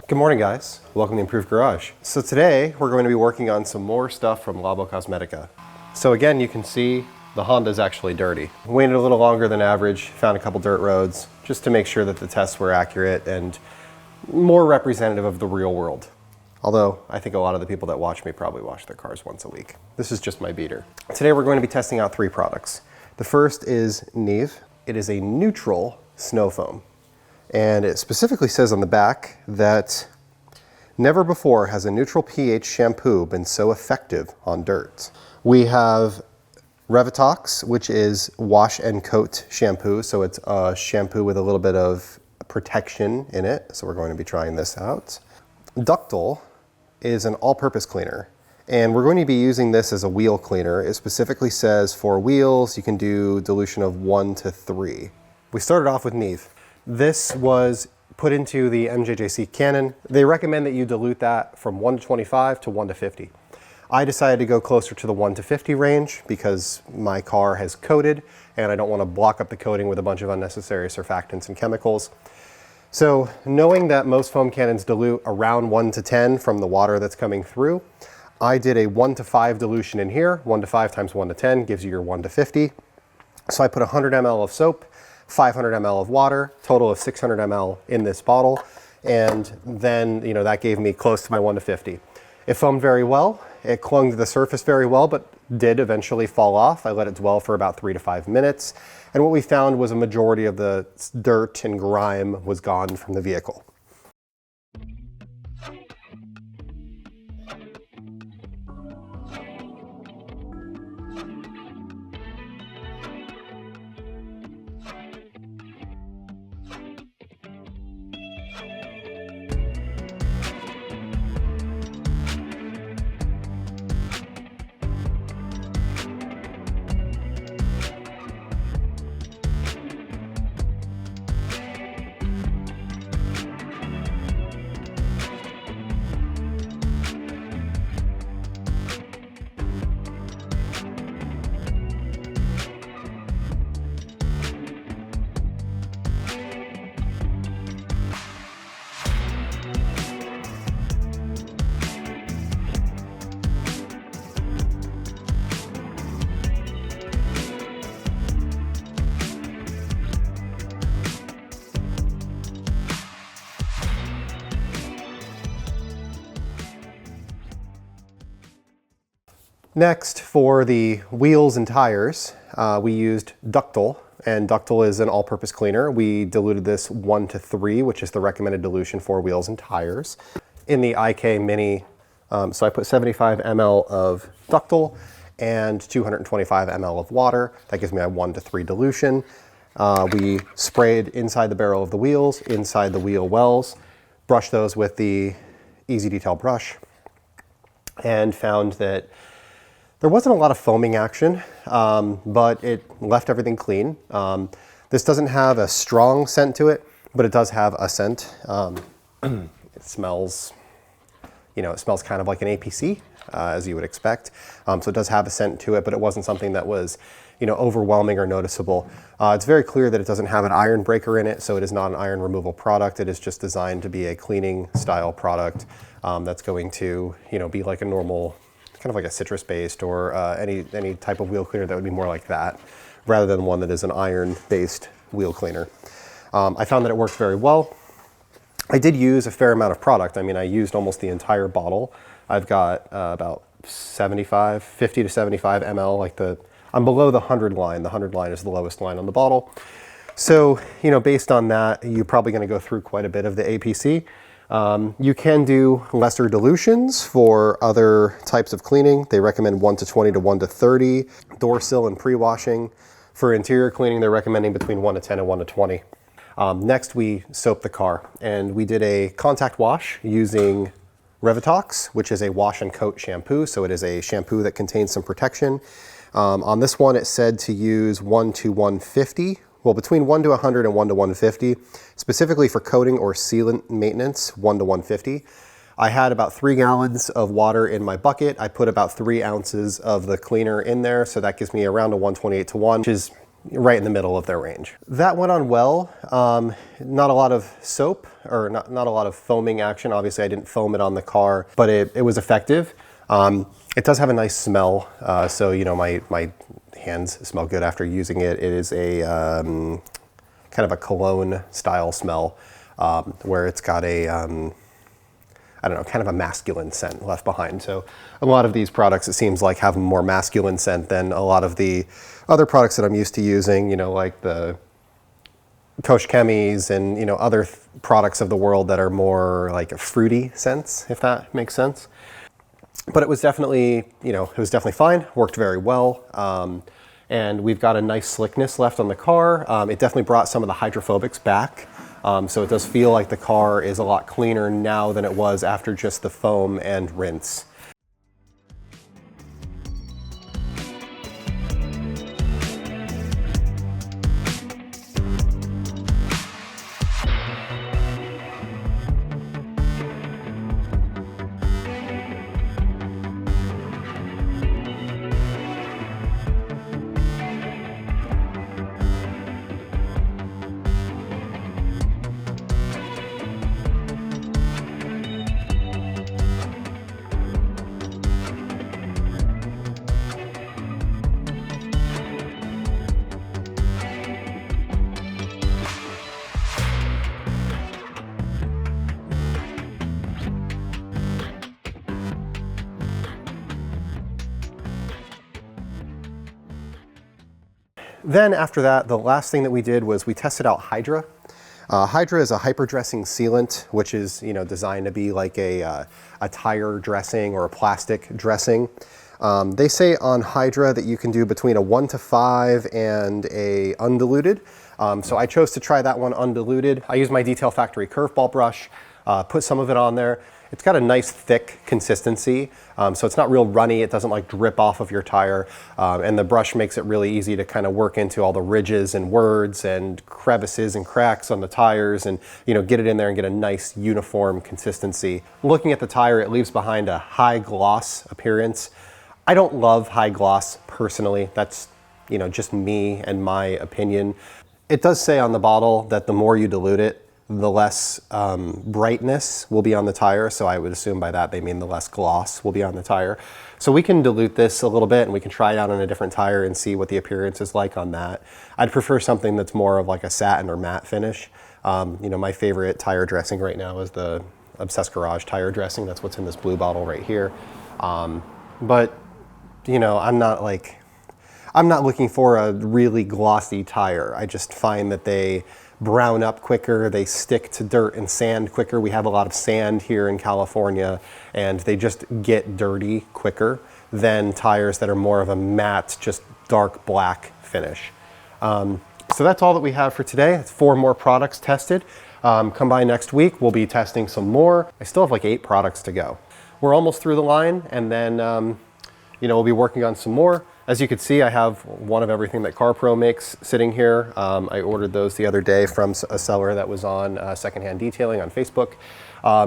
Good morning, guys. Welcome to Improved Garage. So today we're going to be working on some more stuff from Labocosmetica. So again, you can see the Honda's actually dirty. Waited a little longer than average, found a couple dirt roads, just to make sure that the tests were accurate and more representative of the real world. Although I think a lot of the people that watch me probably wash their cars once a week. This is just my beater. Today we're going to be testing out 3 products. The first is Neve. It is a neutral snow foam. And it specifically says on the back that never before has a neutral pH shampoo been so effective on dirt. We have Revitax, which is wash and coat shampoo. So it's a shampoo with a little bit of protection in it. So we're going to be trying this out. Ductile is an all-purpose cleaner. And we're going to be using this as a wheel cleaner. It specifically says for wheels, you can do dilution of 1 to 3. We started off with Neve. This was put into the MJJC Canon. They recommend that you dilute that from 1 to 25 to 1 to 50. I decided to go closer to the 1 to 50 range because my car has coated and I don't want to block up the coating with a bunch of unnecessary surfactants and chemicals. So knowing that most foam cannons dilute around 1 to 10 from the water that's coming through, I did a 1 to 5 dilution in here. 1 to 5 times 1 to 10 gives you your 1 to 50. So I put 100 ml of soap, 500 ml of water, total of 600 ml in this bottle. And then, that gave me close to my 1 to 50. It foamed very well. It clung to the surface very well, but did eventually fall off. I let it dwell for about 3 to 5 minutes. And what we found was a majority of the dirt and grime was gone from the vehicle. Next, for the wheels and tires, we used Ductile, and Ductile is an all-purpose cleaner. We diluted this 1 to 3, which is the recommended dilution for wheels and tires. In the IK Mini, so I put 75 ml of Ductile and 225 ml of water. That gives me a 1 to 3 dilution. We sprayed inside the barrel of the wheels, inside the wheel wells, brushed those with the Easy Detail brush, and found that there wasn't a lot of foaming action, but it left everything clean. This doesn't have a strong scent to it, but it does have a scent. It smells, it smells kind of like an APC, as you would expect. So it does have a scent to it, but it wasn't something that was, overwhelming or noticeable. It's very clear that it doesn't have an iron breaker in it, so it is not an iron removal product. It is just designed to be a cleaning style product that's going to, be like a normal, kind of like a citrus-based or any type of wheel cleaner that would be more like that, rather than one that is an iron-based wheel cleaner. I found that it worked very well. I did use a fair amount of product. I mean, I used almost the entire bottle. I've got about 50 to 75 ml, I'm below the 100 line. The 100 line is the lowest line on the bottle. So, based on that, you're probably gonna go through quite a bit of the APC. You can do lesser dilutions for other types of cleaning. They recommend 1 to 20 to 1 to 30. Door sill and pre-washing. For interior cleaning, they're recommending between 1 to 10 and 1 to 20. Next, we soaped the car, and we did a contact wash using Revitax, which is a wash and coat shampoo. So it is a shampoo that contains some protection. On this one, it said to use 1 to 150. Well, between 1 to 100 and 1 to 150, specifically for coating or sealant maintenance, 1 to 150. I had about 3 gallons of water in my bucket. I put about 3 ounces of the cleaner in there, so that gives me around a 128 to 1, which is right in the middle of their range. That went on well. Not a lot of soap, or not a lot of foaming action. Obviously I didn't foam it on the car, but it was effective. It does have a nice smell, so you know, my hands smell good after using it. It is a kind of a cologne style smell, where it's got a I don't know, kind of a masculine scent left behind. So a lot of these products, it seems like, have a more masculine scent than a lot of the other products that I'm used to using, you know, like the Kosh Chemis and, you know, other products of the world that are more like fruity scents, if that makes sense. But it was definitely, you know, it was definitely fine, worked very well. And we've got a nice slickness left on the car. It definitely brought some of the hydrophobics back. So it does feel like the car is a lot cleaner now than it was after just the foam and rinse. Then after that, the last thing that we did was we tested out Hydra. Hydra is a hyper-dressing sealant, which is, you know, designed to be like a tire dressing or a plastic dressing. They say on Hydra that you can do between a 1 to 5 and a undiluted. So I chose to try that one undiluted. I used my Detail Factory curveball brush, put some of it on there. It's got a nice thick consistency, so it's not real runny. It doesn't like drip off of your tire, and the brush makes it really easy to kind of work into all the ridges and words and crevices and cracks on the tires, and, you know, get it in there and get a nice uniform consistency. Looking at the tire, it leaves behind a high gloss appearance. I don't love high gloss personally. That's, you know, just me and my opinion. It does say on the bottle that the more you dilute it, the less brightness will be on the tire. So I would assume by that they mean the less gloss will be on the tire. So we can dilute this a little bit and we can try it out on a different tire and see what the appearance is like on that. I'd prefer something that's more of like a satin or matte finish. You know, my favorite tire dressing right now is the Obsessed Garage tire dressing. That's what's in this blue bottle right here. But, you know, I'm not looking for a really glossy tire. I just find that they brown up quicker, they stick to dirt and sand quicker. We have a lot of sand here in California, and they just get dirty quicker than tires that are more of a matte, just dark black finish. So that's all that we have for today. It's 4 more products tested. Come by next week, we'll be testing some more. I still have like 8 products to go. We're almost through the line, and then you know, we'll be working on some more. As you can see, I have one of everything that CarPro makes sitting here. I ordered those the other day from a seller that was on Secondhand Detailing on Facebook.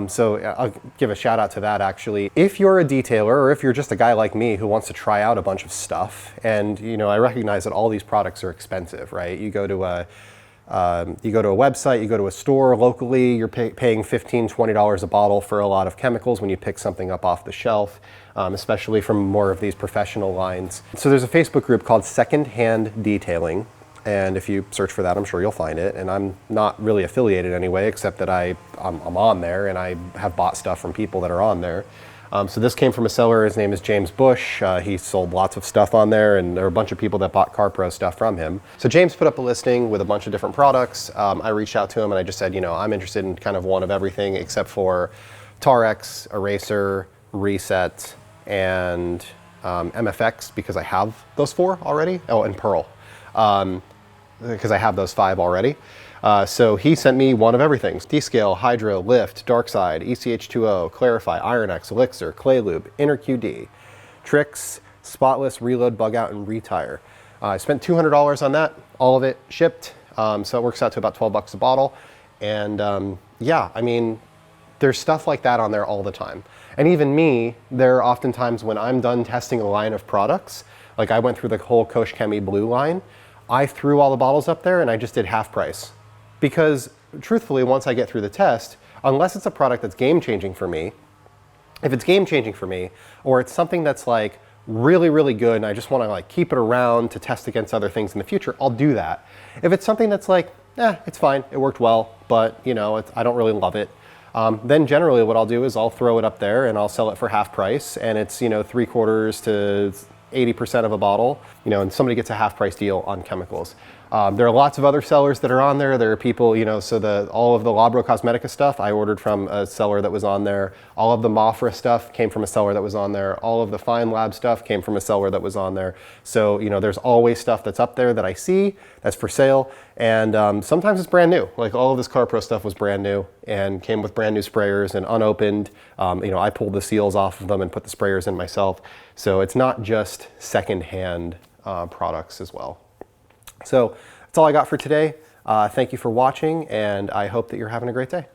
So I'll give a shout out to that actually. If you're a detailer, or if you're just a guy like me who wants to try out a bunch of stuff, and, you know, I recognize that all these products are expensive, right? You go to a website, you go to a store locally, you're paying $15, $20 a bottle for a lot of chemicals when you pick something up off the shelf, especially from more of these professional lines. So there's a Facebook group called Secondhand Detailing, and if you search for that, I'm sure you'll find it. And I'm not really affiliated anyway, except that I'm on there, and I have bought stuff from people that are on there. So this came from a seller. His name is James Bush. He sold lots of stuff on there, and there are a bunch of people that bought CarPro stuff from him. So James put up a listing with a bunch of different products. I reached out to him and I just said, you know, I'm interested in kind of one of everything except for Tarex, Eraser, Reset, and MFX, because I have those 4 already. Oh, and Pearl, because I have those 5 already. So he sent me one of everything: Descale, Hydra, Lift, Darkside, ECH2O, Clarify, IronX, Elixir, Clay Lube, Inner QD, Tricks, Spotless, Reload, Bug Out, and Retire. I spent $200 on that, all of it shipped. So it works out to about 12 bucks a bottle. And yeah, I mean, there's stuff like that on there all the time. And even me, there are often times when I'm done testing a line of products, like I went through the whole Kosh Chemi blue line, I threw all the bottles up there and I just did half price. Because truthfully, once I get through the test, unless it's a product that's game-changing for me, if it's game-changing for me, or it's something that's like really, really good and I just want to like keep it around to test against other things in the future, I'll do that. If it's something that's like, it's fine, it worked well, but you know, I don't really love it, then generally what I'll do is I'll throw it up there and I'll sell it for half price, and it's, you know, 3/4 to 80% of a bottle, you know, and somebody gets a half price deal on chemicals. There are lots of other sellers that are on there. There are people, you know, so all of the Labocosmetica stuff I ordered from a seller that was on there. All of the Mafra stuff came from a seller that was on there. All of the Fine Lab stuff came from a seller that was on there. So, you know, there's always stuff that's up there that I see that's for sale. And sometimes it's brand new. Like all of this CarPro stuff was brand new and came with brand new sprayers and unopened. You know, I pulled the seals off of them and put the sprayers in myself. So it's not just secondhand products as well. So that's all I got for today. Thank you for watching, and I hope that you're having a great day.